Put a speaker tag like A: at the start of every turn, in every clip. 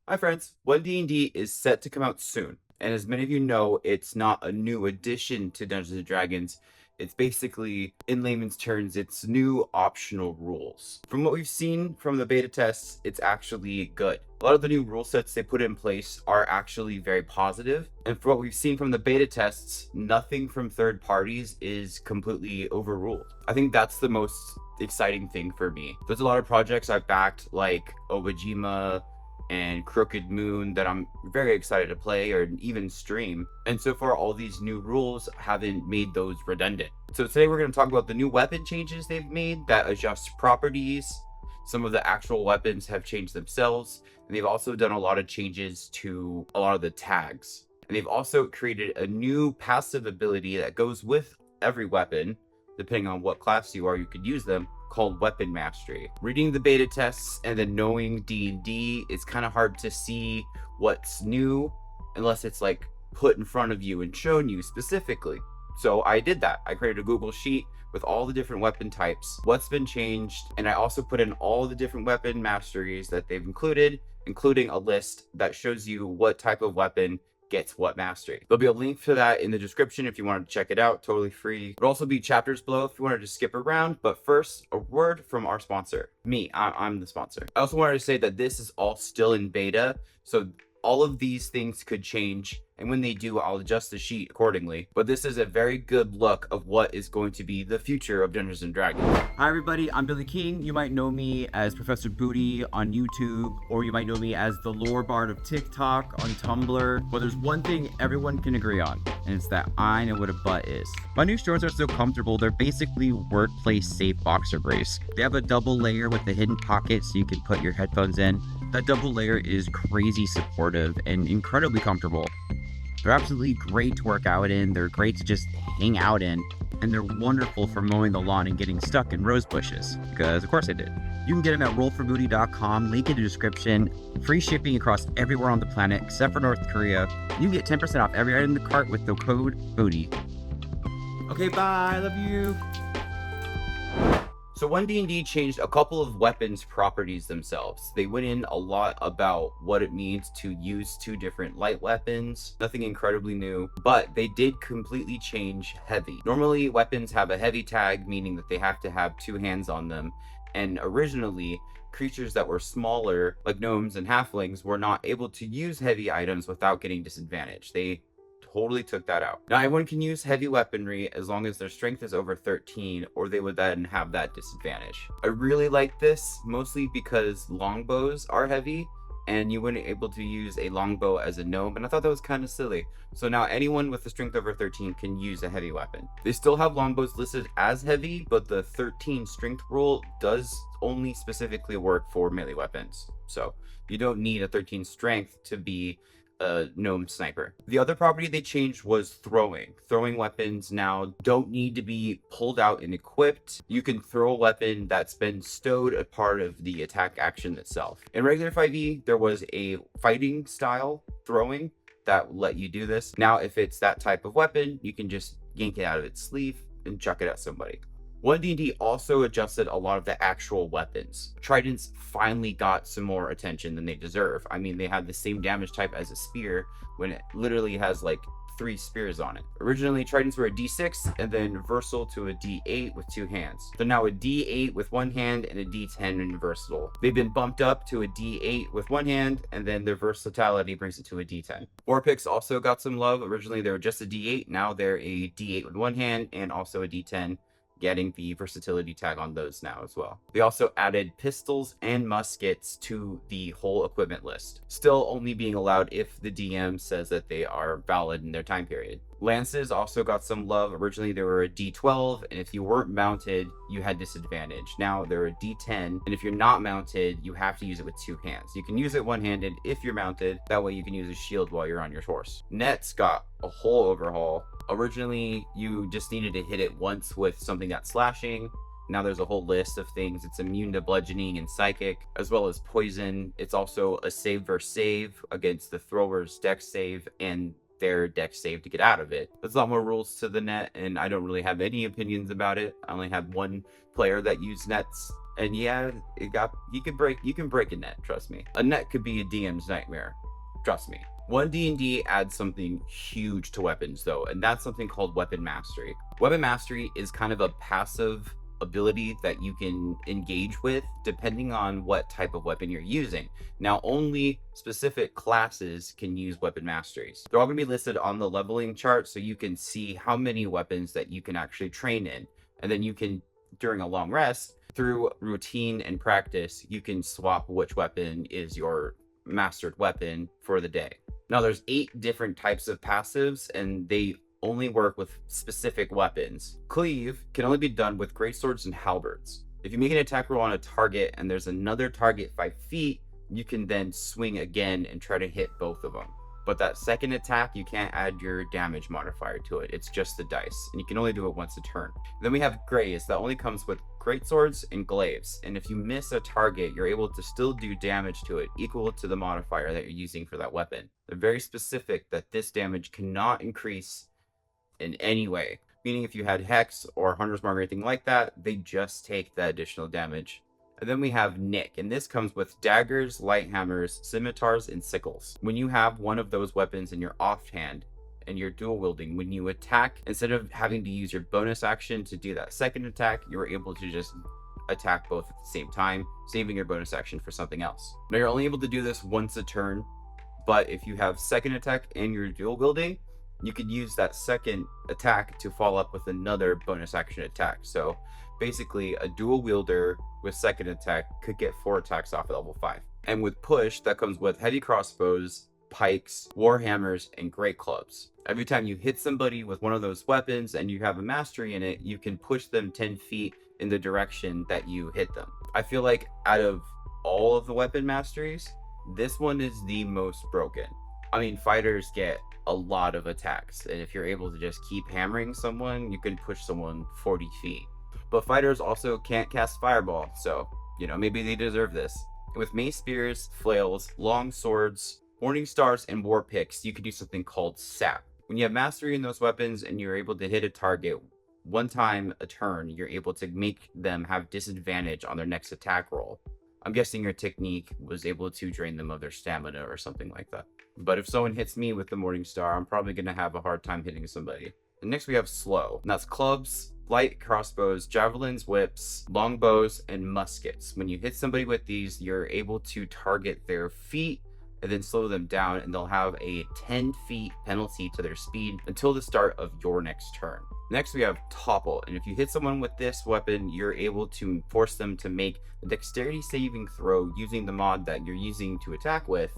A: Hi friends, One D&D is set to come out soon, and as many of you know, it's not a new addition to Dungeons & Dragons. It's basically, in layman's terms, it's new optional rules. From what we've seen from the beta tests, it's actually good. A lot of the new rule sets they put in place are actually very positive, and from what we've seen from the beta tests, nothing from third parties is completely overruled. I think that's the most exciting thing for me. There's a lot of projects I've backed, like Obajima and Crooked Moon, that I'm very excited to play or even stream. And so far, all these new rules haven't made those redundant. So today we're going to talk about the new weapon changes they've made that adjust properties. Some of the actual weapons have changed themselves, and they've also done a lot of changes to a lot of the tags. And they've also created a new passive ability that goes with every weapon, depending on what class you are, you could use them, called Weapon Mastery. Reading the beta tests and then knowing D&D, it's kind of hard to see what's new unless it's like put in front of you and shown you specifically. So I did that. I created a Google Sheet with all the different weapon types, what's been changed, and I also put in all the different weapon masteries that they've included, including a list that shows you what type of weapon gets what mastery. There'll be a link to that in the description if you wanted to check it out, totally free. There'll also be chapters below if you wanted to skip around, but first, a word from our sponsor. I'm the sponsor. I also wanted to say that this is all still in beta, so all of these things could change, and when they do, I'll adjust the sheet accordingly. But this is a very good look of what is going to be the future of Dungeons & Dragons. Hi everybody, I'm Billy King. You might know me as Professor Booty on YouTube, or you might know me as the Lore Bard of TikTok on Tumblr. But there's one thing everyone can agree on, and it's that I know what a butt is. My new shorts are so comfortable, they're basically workplace safe boxer briefs. They have a double layer with a hidden pocket so you can put your headphones in. That double layer is crazy supportive and incredibly comfortable. They're absolutely great to work out in, they're great to just hang out in, and they're wonderful for mowing the lawn and getting stuck in rose bushes, because of course I did. You can get them at rollforbooty.com, link in the description, free shipping across everywhere on the planet except for North Korea. You can get 10% off every item in the cart with the code BOOTY. Okay, bye, love you. So One D&D changed a couple of weapons properties themselves. They went in a lot about what it means to use two different light weapons. Nothing incredibly new, but they did completely change heavy. Normally weapons have a heavy tag, meaning that they have to have two hands on them. And originally, creatures that were smaller, like gnomes and halflings, were not able to use heavy items without getting disadvantaged. They totally took that out. Now everyone can use heavy weaponry as long as their strength is over 13, or they would then have that disadvantage. I really like this, mostly because longbows are heavy and you wouldn't able to use a longbow as a gnome, and I thought that was kind of silly. So now anyone with a strength over 13 can use a heavy weapon. They still have longbows listed as heavy, but the 13 strength rule does only specifically work for melee weapons. So you don't need a 13 strength to be a gnome sniper. The other property they changed was throwing. Throwing weapons now don't need to be pulled out and equipped. You can throw a weapon that's been stowed a part of the attack action itself. In regular 5e, there was a fighting style throwing that let you do this. Now, if it's that type of weapon, you can just yank it out of its sleeve and chuck it at somebody. One D&D also adjusted a lot of the actual weapons. Tridents finally got some more attention than they deserve. I mean, they had the same damage type as a spear when it literally has like 3 spears on it. Originally, tridents were a d6 and then versatile to a d8 with 2 hands. They're now a d8 with 1 hand and a d10 in versatile. They've been bumped up to a d8 with 1 hand, and then their versatility brings it to a d10. War picks also got some love. Originally, they were just a d8. Now they're a d8 with 1 hand and also a d10. Getting the versatility tag on those now as well. They also added pistols and muskets to the whole equipment list, still only being allowed if the DM says that they are valid in their time period. Lances also got some love. Originally they were a D12, and if you weren't mounted, you had disadvantage. Now they're a D10, and if you're not mounted, you have to use it with 2 hands. You can use it one-handed if you're mounted. That way you can use a shield while you're on your horse. Nets got a whole overhaul. Originally, you just needed to hit it once with something that's slashing. Now there's a whole list of things. It's immune to bludgeoning and psychic, as well as poison. It's also a save versus save against the thrower's dex save, and their dex save to get out of it. There's a lot more rules to the net, and I don't really have any opinions about it. I only have one player that used nets, and yeah, you can break a net, trust me. A net could be a DM's nightmare, trust me. One D&D adds something huge to weapons though, and that's something called Weapon Mastery. Weapon Mastery is kind of a passive ability that you can engage with depending on what type of weapon you're using. Now, only specific classes can use Weapon Masteries. They're all going to be listed on the leveling chart so you can see how many weapons that you can actually train in. And then you can, during a long rest, through routine and practice, you can swap which weapon is your mastered weapon for the day. Now, there's 8 different types of passives, and they only work with specific weapons. Cleave can only be done with greatswords and halberds. If you make an attack roll on a target and there's another target 5 feet, you can then swing again and try to hit both of them. But that second attack, you can't add your damage modifier to it. It's just the dice, and you can only do it once a turn. Then we have Graze that only comes with greatswords and glaives, and if you miss a target, you're able to still do damage to it equal to the modifier that you're using for that weapon. They're very specific that this damage cannot increase in any way, meaning if you had Hex or Hunter's Mark or anything like that, they just take the additional damage. And then we have Nick, and this comes with daggers, light hammers, scimitars, and sickles. When you have one of those weapons in your offhand and you're dual wielding, when you attack, instead of having to use your bonus action to do that second attack, you're able to just attack both at the same time, saving your bonus action for something else. Now, you're only able to do this once a turn, but if you have second attack and you're dual wielding, you could use that second attack to follow up with another bonus action attack. So basically, a dual wielder with second attack could get 4 attacks off at level 5. And with push, that comes with heavy crossbows, pikes, warhammers, and great clubs. Every time you hit somebody with one of those weapons and you have a mastery in it, you can push them 10 feet in the direction that you hit them. I feel like out of all of the weapon masteries, this one is the most broken. I mean, fighters get a lot of attacks, and if you're able to just keep hammering someone, you can push someone 40 feet. But fighters also can't cast fireball, so, maybe they deserve this. With mace spears, flails, long swords, morning stars, and war picks, you can do something called sap. When you have mastery in those weapons and you're able to hit a target one time a turn, you're able to make them have disadvantage on their next attack roll. I'm guessing your technique was able to drain them of their stamina or something like that. But if someone hits me with the Morning Star, I'm probably going to have a hard time hitting somebody. And next we have slow, and that's clubs, light crossbows, javelins, whips, longbows, and muskets. When you hit somebody with these, you're able to target their feet and then slow them down, and they'll have a 10 feet penalty to their speed until the start of your next turn. Next, we have topple, and if you hit someone with this weapon, you're able to force them to make a dexterity saving throw using the mod that you're using to attack with,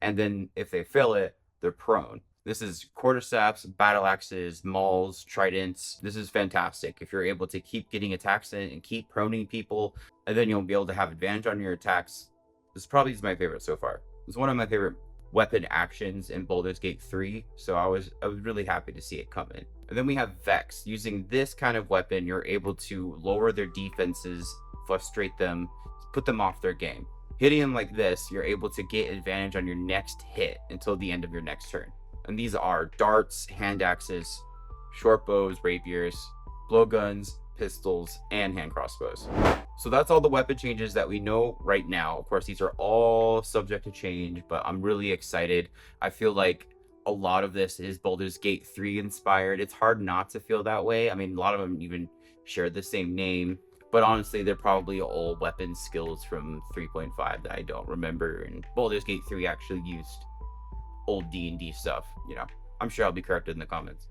A: and then if they fail it, they're prone. This is quarterstaffs, battle axes, mauls, tridents. This is fantastic. If you're able to keep getting attacks in and keep proning people, and then you'll be able to have advantage on your attacks. This probably is my favorite so far. It's one of my favorite weapon actions in Baldurs Gate 3, so I was really happy to see it come in. And then we have Vex. Using this kind of weapon, you're able to lower their defenses, frustrate them, put them off their game. Hitting them like this, you're able to get advantage on your next hit until the end of your next turn. And these are darts, hand axes, short bows, rapiers, blowguns, pistols, and hand crossbows. So that's all the weapon changes that we know right now. Of course, these are all subject to change, but I'm really excited. I feel like a lot of this is Baldur's Gate 3 inspired. It's hard not to feel that way. I mean, a lot of them even share the same name, but honestly, they're probably all weapon skills from 3.5 that I don't remember. And Baldur's Gate 3 actually used old D&D stuff, I'm sure I'll be corrected in the comments.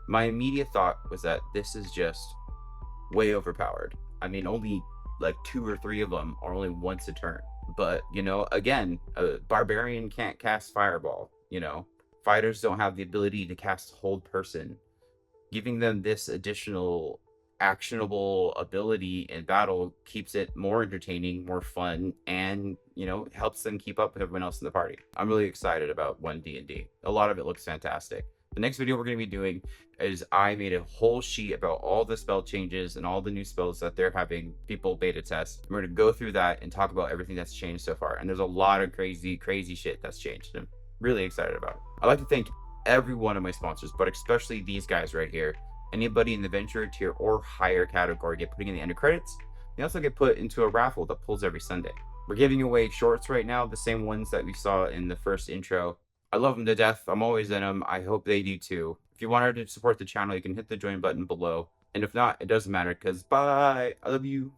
A: My immediate thought was that this is just way overpowered. I mean, only like 2 or 3 of them are only once a turn. But, again, a barbarian can't cast fireball, Fighters don't have the ability to cast hold person. Giving them this additional actionable ability in battle keeps it more entertaining, more fun, and helps them keep up with everyone else in the party. I'm really excited about 1D&D. A lot of it looks fantastic. The next video we're going to be doing is I made a whole sheet about all the spell changes and all the new spells that they're having people beta test. We're going to go through that and talk about everything that's changed so far. And there's a lot of crazy shit that's changed. I'm really excited about it. I'd like to thank every one of my sponsors, but especially these guys right here. Anybody in the venture tier or higher category get putting in the end of credits. They also get put into a raffle that pulls every Sunday. We're giving away shorts right now, the same ones that we saw in the first intro. I love them to death. I'm always in them. I hope they do too. If you wanted to support the channel, you can hit the join button below. And if not, it doesn't matter because bye. I love you.